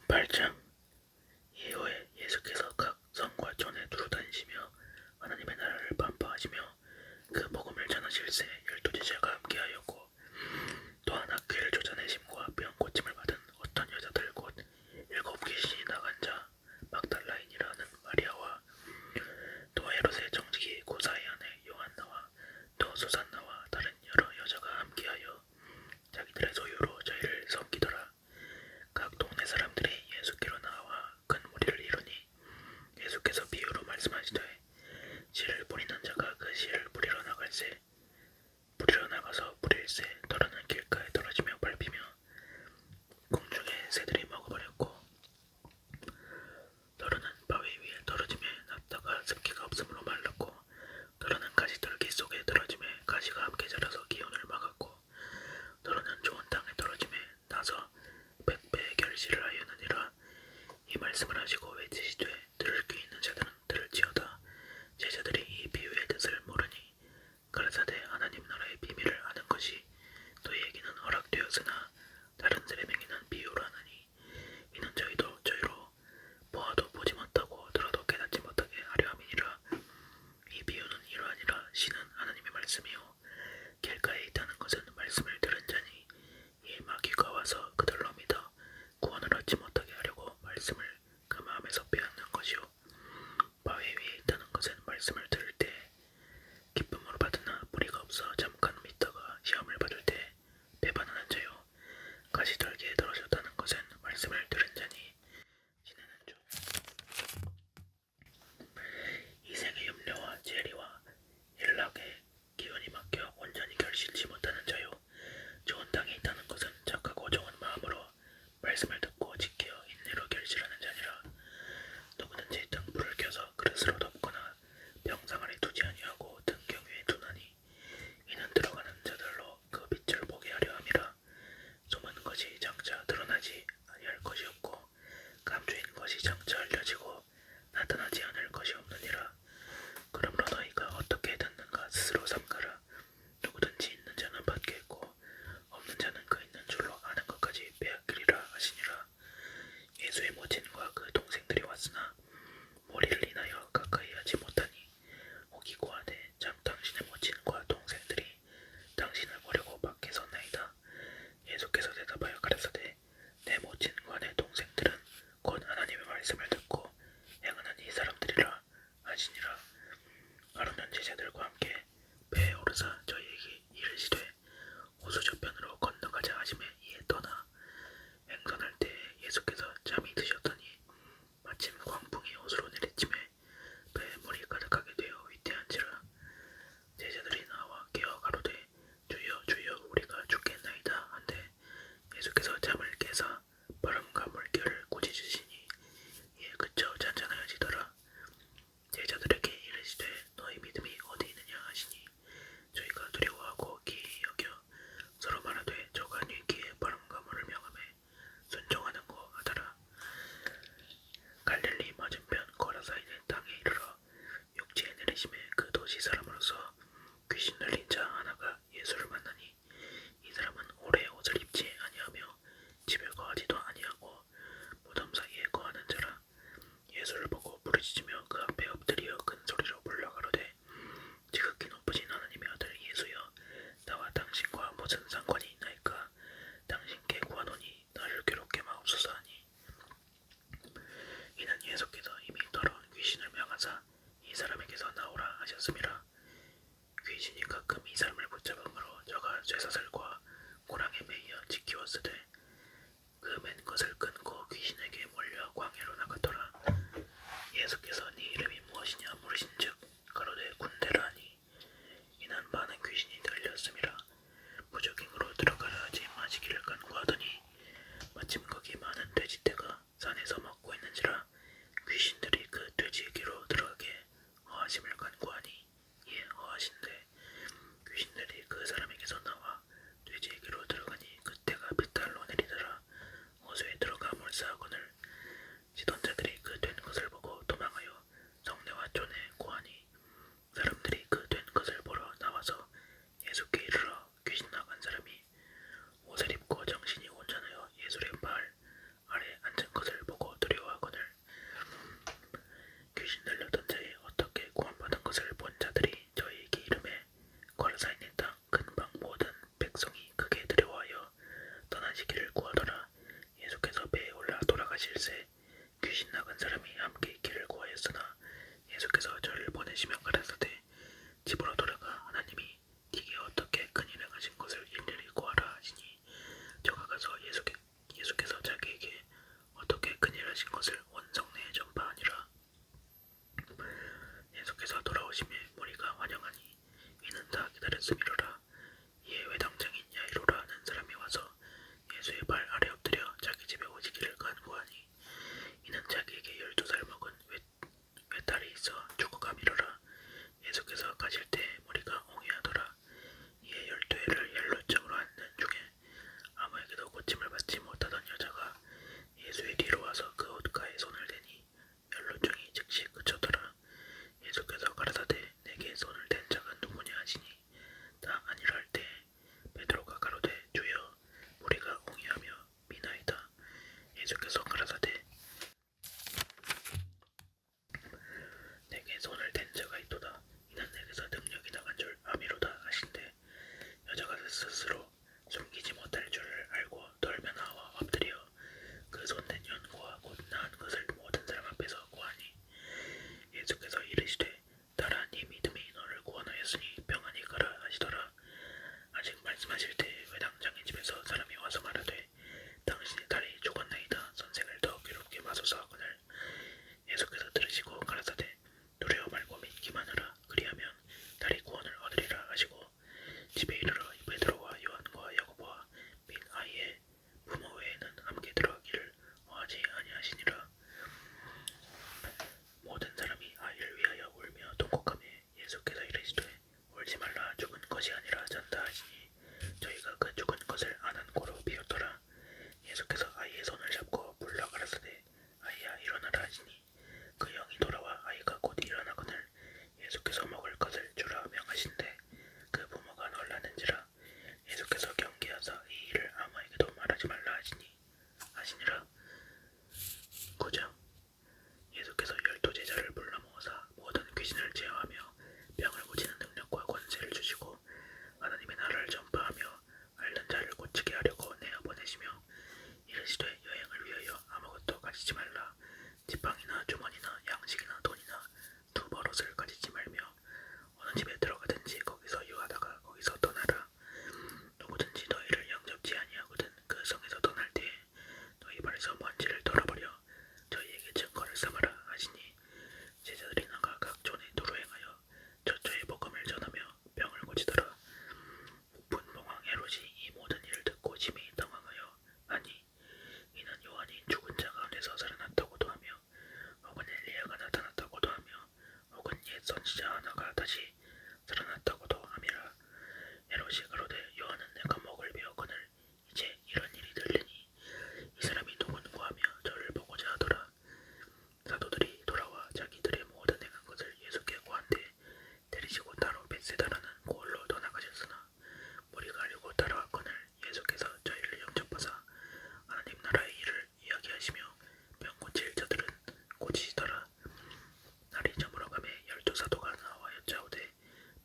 8장. 이후에 예수께서 각 성과 촌에 두루 다니시며 하나님의 나라를 반포하시며 그 복음을 전하실세. 12제자가 함께하였고 또한 학교를 쫓아내심과 병 고침을 받은 어떤 여자들 곧 7귀신이 나간 자 막달라인이라는 마리아와 또 헤롯의 정직이 고사의 아내 요한나와 또 수산나와 다른 여러 여자가 함께하여 자기들의 소유로 저희를 섬기더라. 각 동네 사람들이 예수께로 나와 큰 무리를 이루니 예수께서 비유로 말씀하시되 씨를 뿌리는 자가 그 씨를 뿌리러 나갈새 뿌리러 나가서 뿌릴새 더러는 길가에 떨어지며 밟히며 공중에 새들이 먹어버렸고 더러는 바위 위에 떨어지며 났다가 습기가 없으므로 말랐고 더러는 가시떨기 속에 떨어지며 가시가 함께 자라서 기운을 막았고 더러는 좋은 땅에 떨어지며 나서 백배의 결실을 하였느니라. 이 말씀을 하시고 외치시되 들을 귀 있는 자들은 들을지어다. 제자들이 이 비유의 뜻을 모르니 가라사대 하나님 나라의 비밀을 아는 것이 너희에게는 허락되었으나 다른 사람에게는 비유로 하느니 이는 저희도 저희로 보아도 보지 못하고 들어도 깨닫지 못하게 하려 함이니라. 이 비유는 이러하니라. 씨는 하나님의 말씀이요 길가에 있다는 것은 말씀을 들은 자니 이 마귀가 와서 그들로 믿어 구원을 얻지 못하게 하려고 말씀을 그 마음에서 빼앗는 것이요 바위 위에 있다는 것은 말씀을 들을 때 기쁨으로 받으나 뿌리가 없어 잠깐 믿다가 시험을 받을 때 배반하는 자요 가시떨기에 떨어졌다는 것은 말씀을 들은 자니 지내는 중 이 생의 염려와 재리와 일락에 기운이 막혀 온전히 결실치 못하는 자요 좋은 땅에 있다는 것은 착하고 좋은 마음으로 말씀을 듣고 지켜 인내로 결실하는 자니라. 누구든지 등불을 켜서 그릇으로 덮거나 병상 아래 두지 아니하고 등경 위에 두나니 이는 들어가는 자들로 그 빛을 보게 하려 함이라. 숨은 것이 장차 드러나지 아니할 것이 없고 감추인 것이 장차 알려지고 나타나지 않을 것이 없느니라. 그러므로 너희가 어떻게 듣는가 스스로 삼가라. 누구든지 있는 자는 받겠고 없는 자는 그 있는 줄로 아는 것까지 빼앗기리라 하시니라. 예수의 모친과 그 동생들이 왔으나 머리를 인하여 가까이 하지 못하니 혹이 고하되 참 당신의 모친과 동생들이 당신을 보려고 밖에 섰나이다. 예수께서 대답하여 가라사대 내 모친과 내 동생들은 곧 하나님의 말씀을 듣고 대장간 구하니 이는 자기에게 12살 먹은 외딸이 있어 죽어가미르라. 예수께서 가실 때 무리가 옹이하더라. 이에 12해를 헬로증으로 앉는 중에 아무에게도 고침을 받지 못하던 여자가 예수의 뒤로 와서 그 옷가에 손을 대니 혈루증이 즉시 그쳤더라. 예수께서 가라사대 내게 손을 댄 자가 누구냐 하시니 다 아니라 할 때 베드로가 가로되 주여 무리가 옹이하며 미나이다. 예수께서 가라사대 내게 손을 댄 자가 있도다. 이는 내게서 능력이 나간 줄 아미로다 하신대 여자가 스스로 숨기지 못할 줄을 알고 떨며 나와 엎드려 그 손댄 연고와 곧 나은 것을 모든 사람 앞에서 구하니 예수께서 이르시되 딸아 네 믿음이 너를 구원하였으니 평안히 가라 하시더라. 아직 말씀하실 때 회당장의 집에서 사람이 와서 말하되 당신의 딸이 죽었나이다. 선생을 더 괴롭게 마소서 하거늘 예수께서 들으시고 가라사대 두려워 말고 믿기만 하라. 그리하면 딸이 구원을 얻으리라 하시고 집에 이르러 베드로와 요한과 야고보와 및 아이의 부모 외에는 함께 들어가기를 허하지 아니하시니라. 모든 사람이 아이를 위하여 울며 통곡하매 예수께서 이르시되 울지 말라. 죽은 것이 아니라 잔다 하시니 저희가 그 죽은 것을 안한 고로 비웃더라. 예수께서 아이의 손을 잡고 불러 가라사대 아이야 일어나라 하시니 그 영이 돌아와 아이가 곧 일어나거늘 예수께서 먹을 것을 주라 명하신대 그 부모가 놀라는지라. 예수께서 경계하사 이 일을 아무에게도 말하지 말라 하시니라. 9장 예수께서 12제자를 불러 모으사 모든 귀신을 제어하며 병을 고치는 능력과 권세를 주시고 하나님의 나라를 전파하며 앓는 자를 고치게 하려고 내어 보내시며 이르시되 여행을 위하여 아무것도 가지지 말라. 지팡이나 주머니나 양식이나 돈이나 두 버릇을 가지지 말며 어느 집에 들어가든지 거기서 유하다가 거기서 떠나라. 누구든지 너희를 영접지 아니하거든 그 성에서 떠날 때에 너희 발에서 먼지를 털어버려 저희에게 증거를 삼아라 하시니 제자들이 나가 각 촌에 두루 행하여 저초의 복음을 전하며 병을 고치더라. 분봉왕 헤롯이 이 모든 일을 듣고 심히 당황하여 아니 이는 요한이 죽은 자 가운데서 살아났다고도 하며 혹은 엘리야가 나타났다고도 하며 혹은 옛 선지자 하나가 다시 살아났다고도 함이라. 헤롯이 가로되 요한은 내가 목을 베었거늘 이제 이런 일이 들리니 이 사람이 누구누구 하며 저를 보고자 하더라. 사도들이 돌아와 자기들의 모든 행한 것을 예수께 고한데 데리시고 따로 벳세다라는 고을로 떠나가셨으나 무리가 알고 따라왔거늘 예수께서 저희를 영접하사 하나님 나라의 일을 이야기하시며 병 고칠 자들은 고치시더라. 날이 저물어가매 12사도가 나와 여짜오되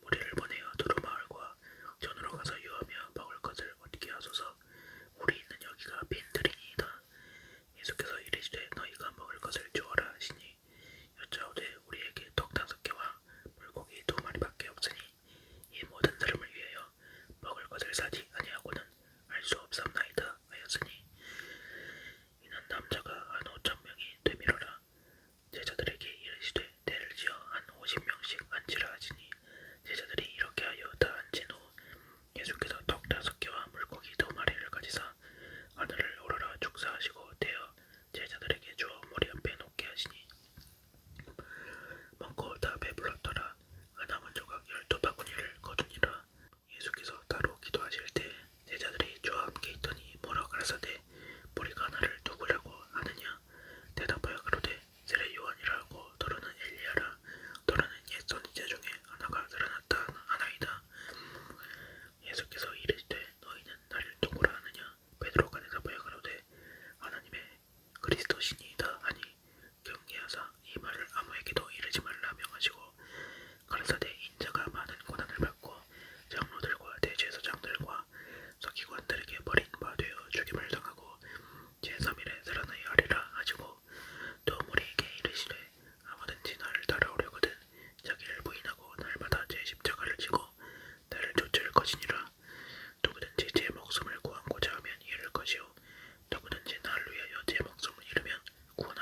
무리를 보내어 두루 마을과 전으로 가서 유하며 먹을 것을 얻게 하소서. 우리 있는 여기가 빈들이니이다. 예수께서 이르시되 너희가 먹을 것을 주어라 하시니 여짜오되 우리에게 떡 5개와 물고기 2마리밖에 없으니 이 모든 사람을 위하여 먹을 것을 사지 아니하고는 할 수 없사옵나이다 하였으니 이는 남자가 한 5,000명이 되밀어라. 제자들에게 이르시되 대를 지어 한 50명씩 앉히라 하시니 제자들이 이렇게 하여 다 앉힌 후 예수께서 떡 5개와 물고기 2마리를 가지사 하늘을 우러러 축사하시고 떼어 제자들에게 주어 머리 앞에 놓게 하시니 먹고 다 배불렀더라. 그 남은 조각 12바구니를 거두니라. 예수께서 따로 기도하실 때 제자들이 주와 함께 있더니 뭐라 가라사대 무리가 나를 누구라고 하느냐. 대답하여 가로되 세례 요한이라 하고 더러는 엘리야라 더러는 옛 선지자 중에 하나가 살아났다 하나이다. 예수께서 이르시되 너희는 나를 누구라 하느냐. 베드로가 대답하여 가로되 하나님의 그리스도시니이다 하니 경계하사 이 말을 아무에게도 이르지 말라 명하시고 가라사대 인자가 많은 고난을 받고 장로들과 대제사장들과 서기관들에게 버린 바 되어 죽임을 당하고 제3일에 살아나야 하리라 하시고 또 무리에게 이르시되 아무든지 나를 따라오려거든 자기를 부인하고 날마다 제 십자가를 지고 나를 쫓을 것이니라. 누구든지 제 목숨을 구하고자 하면 잃을 것이요 누구든지 나를 위하여 제 목숨을 잃으면 구원하리라.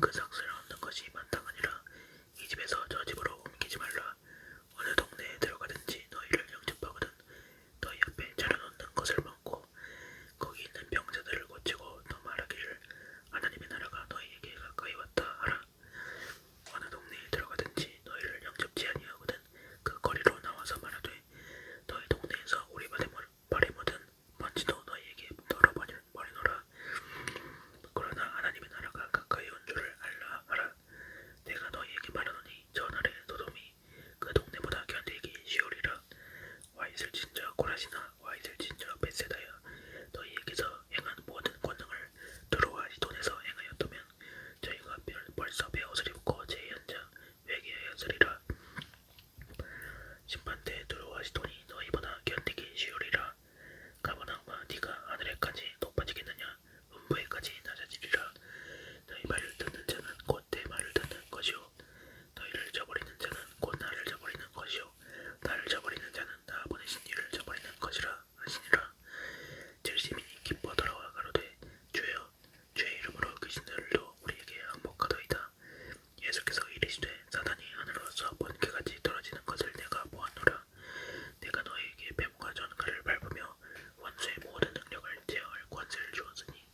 그 삭스를 얻는 것이 마땅하니라. 이 집에서 저 집으로 옮기지 말라. 어느 동네에 들어가든지 너희를 영접하거든 너희 앞에 차려놓는 것을 먹고 거기 있는 병자들을 고치고 또 말하기를 하나님의 나라가 너희에게 가까이 왔다 하라. 어느 동네에 들어가든지 너희를 영접지 아니하거든 그 거리로 나와서 말하되 너희 동네에서 우리 발에 묻은 먼지도 너희에게 덜어버리노라. 그러나 하나님의 나라가 가까이 온 줄을 알라 하라. 내가 너희에게 말하노니 전날의 소돔이 그 동네보다 견디기 쉬우리라. 와 있을 진저 고라시나 와 있을 진저 벳세다야 너희에게서 행한 모든 권능을 두로와 시돈에서 행하였다면 저희가 벌써 베옷을 입고 제2한 자 회개하였으리라. 심판때 두로와 시돈이 너희보다 견디기 쉬우리라. 가버나움아 네가 하늘에까지 높아지겠느냐 음부에까지 낮아지리라. 너희 말을 듣는 자는 곧 내 말을 듣는 것이요 너희를 저버리는 자는 곧 나를 저버리는 것이요 나를 저버리는 자는 나 보내신 이를 저버리는 것이라 하시니라. 질시민이 기뻐 돌아와 가로되 주여 주의 이름으로 귀신들도 우리에게 항복하더이다. 예수께서 이르시되 사단이 하늘로서 번개같이 떨어지는 것을 내가 보았노라. 내가 너희에게 뱀과 전갈을 밟으며 원수의 모든 능력을 제어할 권세를 주었으니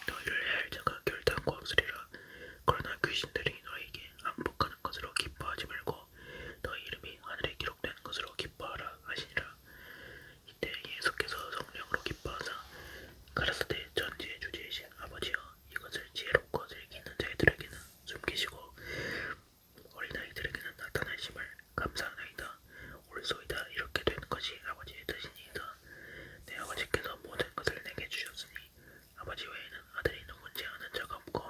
너희를 해할 자가 결단코 없으리라. 그러나 귀신들이 너희에게 항복하는 것으로 기뻐하지 말고 너희 이름이 하늘에 기록된 것으로 기뻐하라 하시니라. 이때 예수께서 성령으로 기뻐하사 가라사대 전지의 주제이신 아버지여 이것을 지혜롭고 슬기 있는 자들에게는 숨기시고 어린아이들에게는 나타내심을 감사하나이다. 옳소이다. 이렇게 된 것이 아버지의 뜻이니이다. 내 아버지께서 모든 것을 내게 주셨으니 아버지 외에는 아들이 누군지 아는 자가 없고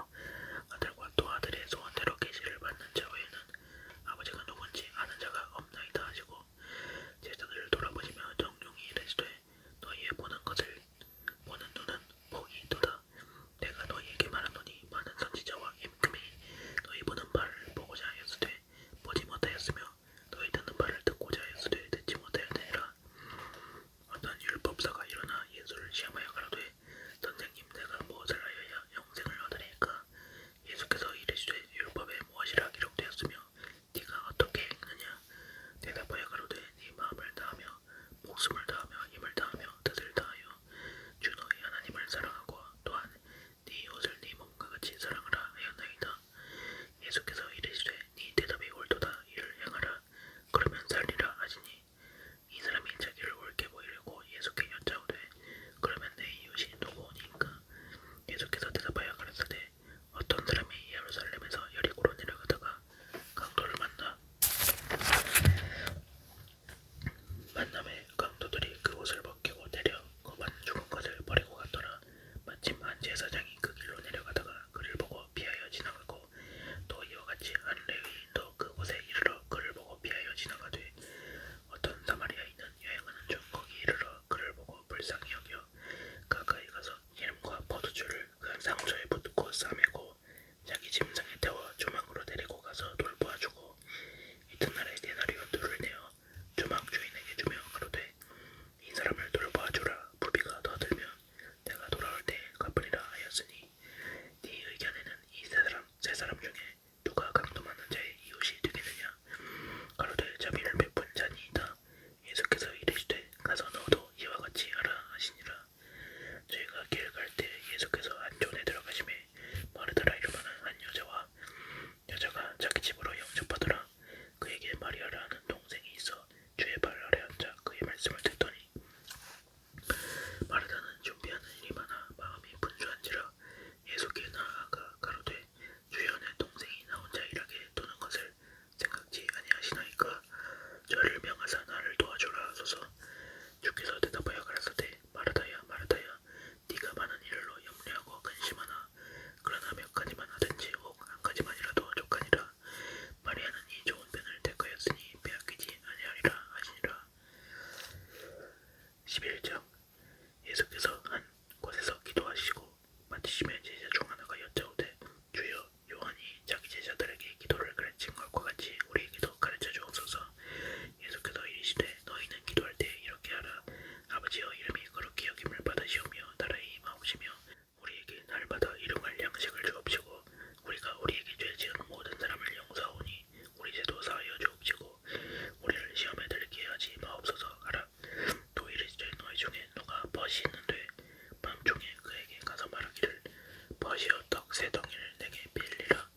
것이요 떡 세 덩이를 내게 빌리라.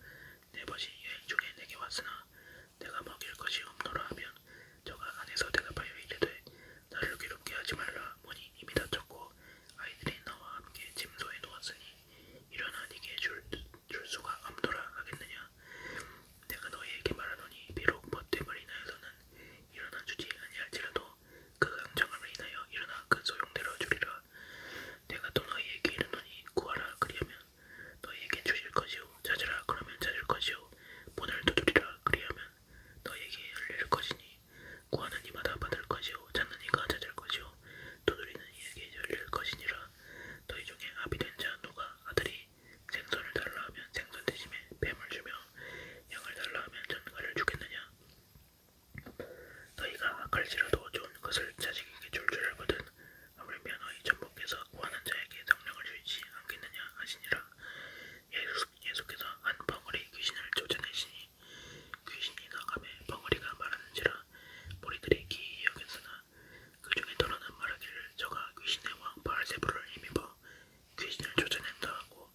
내 벗이 여행 중에 내게 왔으나 내가 먹일 것이 없노라 하면 저가 안에서 대답하여 이르되 나를 괴롭게 하지 말라. 문이 이미 닫혔고 아이들이 나와 함께 짐소에 누웠으니 일어나 네게 줄 수가 없노라 하겠느냐. 내가 너희에게 말하노니 비록 벗됨을 인하여서는 일어나 주지 아니할지라도 그 강청함을 인하여 일어나 그 소용대로 주리라. 내가 또 너희에게 이르노니 구하라 그리하면 너희에게 주실 것이요 찾으라 그러면 찾을 것이요 문을 두드리라 그리하면 너희에게 열릴 것이니 구하는 이마다 받을 것이요 찾는 이가 찾을 것이요 두드리는 이에게 열릴 것이니라. 너희 중에 아비된 자 누가 아들이 생선을 달라 하면 생선 대신에 뱀을 주며 양을 달라 하면 전갈을 주겠느냐. 너희가 악할지라도 좋은 것을 자식에게 줄 알거든 하물며 너희 전부께서 구하는 자에게 성령을 주지 않겠느냐 하시니라. 예수께서 한 벙어리 귀신을 쫓아내시니 귀신이 나가매 벙어리가 말하는지라. 무리들이 기이 여겼으나 그 중에 더러는 말하기를 저가 귀신의 왕 바알세불을 힘입어 귀신을 쫓아낸다 하고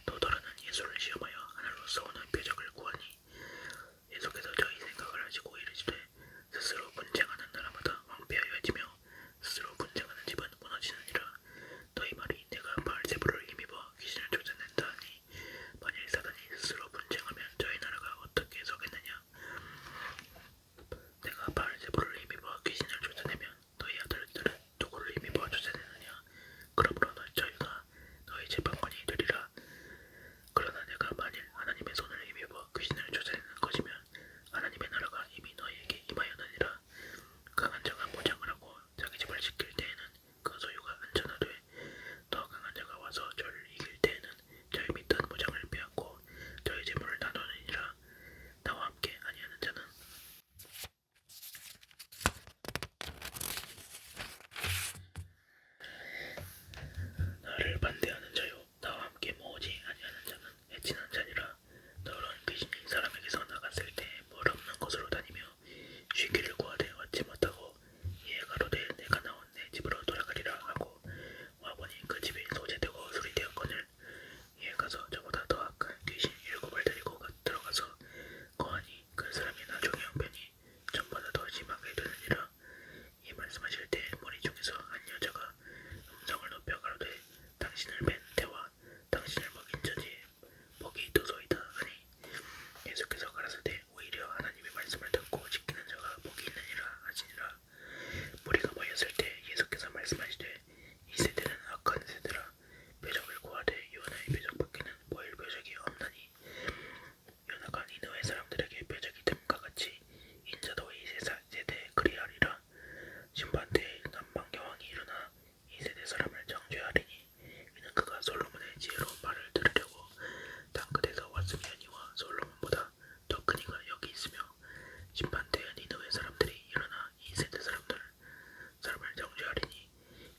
또 더러는 예수를 시험하여 하늘로서 오는 표적을 구하니 예수께서 저희 생각을 하시고 이르시되 스스로 분쟁하는 나라마다 황폐하여지며 스스로 분쟁하는 집은 무너지느니라. 너희 말이 내가 바알세불을 힘입어 귀신을 쫓아낸다 하니 만일 사단이 스스로 분쟁하면 저희 나라가 어떻게 서겠느냐. 내가 바알세불을 힘입어 귀신을 쫓아내면 너희 아들들은 누구를 힘입어 쫓아내느냐. 그러므로 저희가 너희 재판관이 되리라. 그러나 내가 만일 하나님의 손을 힘입어 귀신을 쫓아내는 것이면 하나님의 나라가 이미 너희에게 임하였느니라. 강한 자가 무장을 하고 자기 집을 지킬 때에는 그 소유가 안전하되 더 강한 자가 와서 저를 이길 때에는 저희 밑단 무장을 빼앗고 저희 재물을 나누느니라. 나와 함께 아니하는 자는 나를 반대하는 자요 나와 함께 모으지 아니하는 자는 해치는 자니라. 더러운 귀신이 사람에게서 나갔을 때 물 없는 곳으로 다니며 쉬기를 구하되 얻지 못하고 이에 가로되 내가 나온 내 집으로 돌아가리라 하고 와보니 그 집이 소재되고 수리되었거늘 이에 가서 저보다 더 악한 귀신 7을 데리고 들어가서 거하니 그 사람이 나중에 형편이 전보다 더 심하게 되느니라. 이 말씀하실 때 무리 중에서 한 여자가 음성을 높여 가로되 당신을 뵌 태와 당신을 먹인 저지 복이 두소이다 하니 예수께서 가라사대 오히려 하나님의 말씀을 듣고 지키는 자가 복이 있느니라 하시니라. 무리가 모였을 때 예수께서 말씀하시되 이 세대는 악한 세대라. 표적을 구하되 요나의 표적밖에는 보일 표적이 없나니 요나가 니느웨 사람들에게 표적이 됨과 같이 인자도 이 세대에 그리하리라. 심판때에 남방여왕이 일어나 이 세대 사람을 정죄하리니 이는 그가 솔로몬의 지혜로 말을 들으려고 땅끝에서 왔음이니와 솔로몬보다 더 큰 이가 여기 있으며 심판때에 니느웨 사람들이 일어나 이 세대 사람을 정죄하리니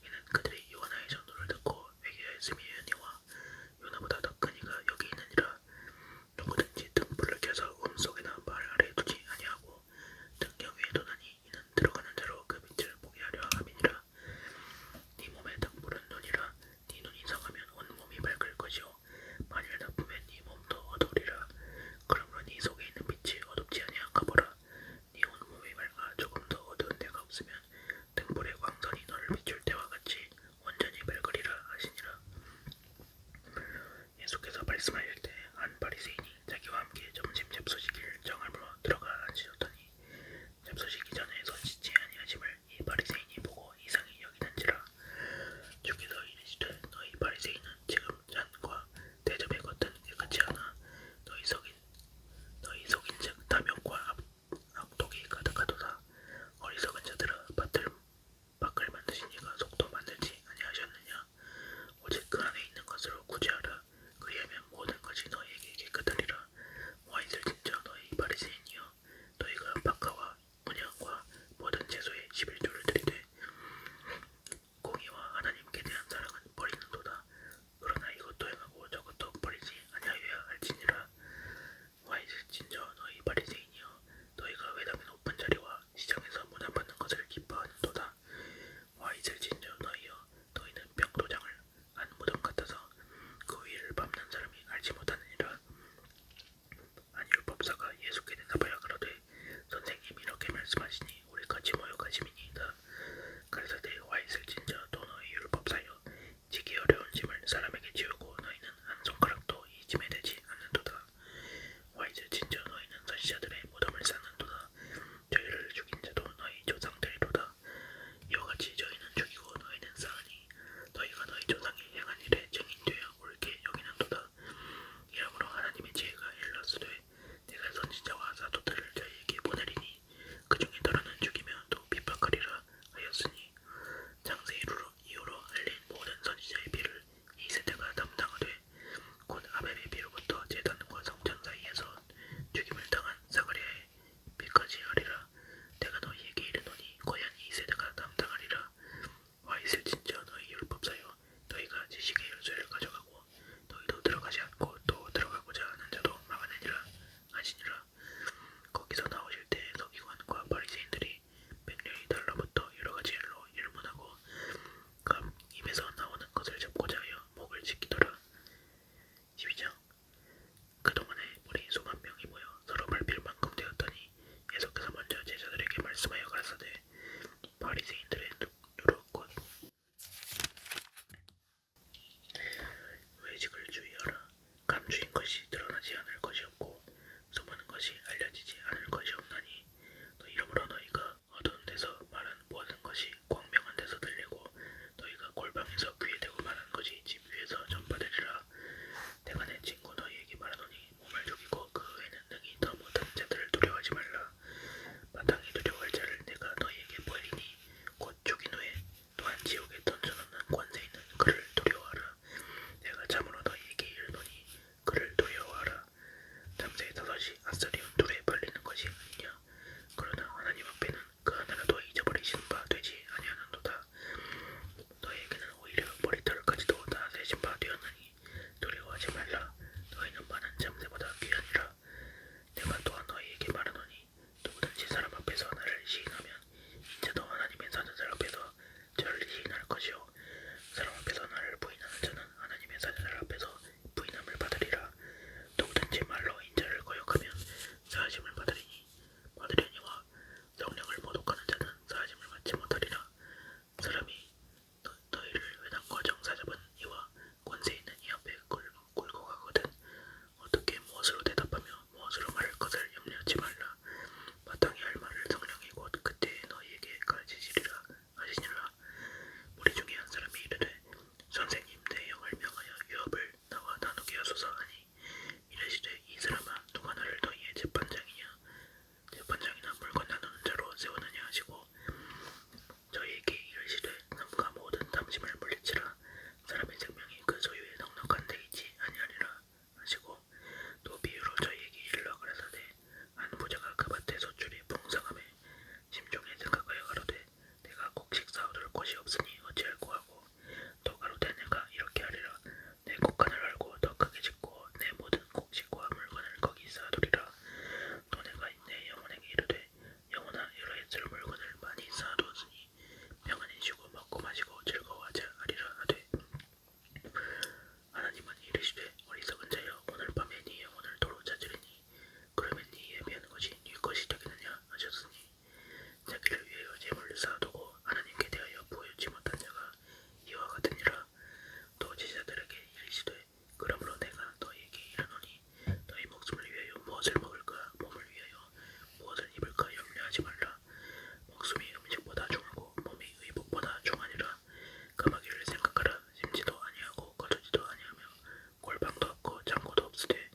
이는 그들이 요나의 전도를 듣고 회개하였음이니와 요나보다 더 큰 이가 여기 있느니라. 누구든지 등불을 켜서 음속에나 말 아래 두지 아니하고 등경 위에 두나니 이는 들어가는 자로 그 빛을 보게 하려 함이니라. 네 몸의 등불은 눈이라. 네 눈이 성하면 온 몸이 밝을 것이요 만일 나쁘면 네 몸도 어두우리라. 그러므로 네 속에 있는 빛이 어둡지 아니한가 보라. 네 온 몸이 밝아 조금 더 어두운 데가 없으면 등불의 광선이 너를 비출 때와 같이 온전히 밝으리라 하시니라. 예수께서 말씀하실 때 한 바리새인이 자기와 함께 점심 잡수시기를 정함으로 들어가 앉으셨더니 잡수시기 전에 손 씻지 아니하심을 이 바리새인이 보고 이상히 여기는지라. 주께서 이르시되 너희 바리새인은 지금 잔과 대접의 겉은 깨끗이 하나 너희 속인즉 탐욕과 악독이 가득하도다. 어리석은 자들아 밖을 만드신 이가 속도 만들지 아니하셨느냐. 오직 그 안에 있는 것으로 구제하라. 그리하면 모든 것이 없으되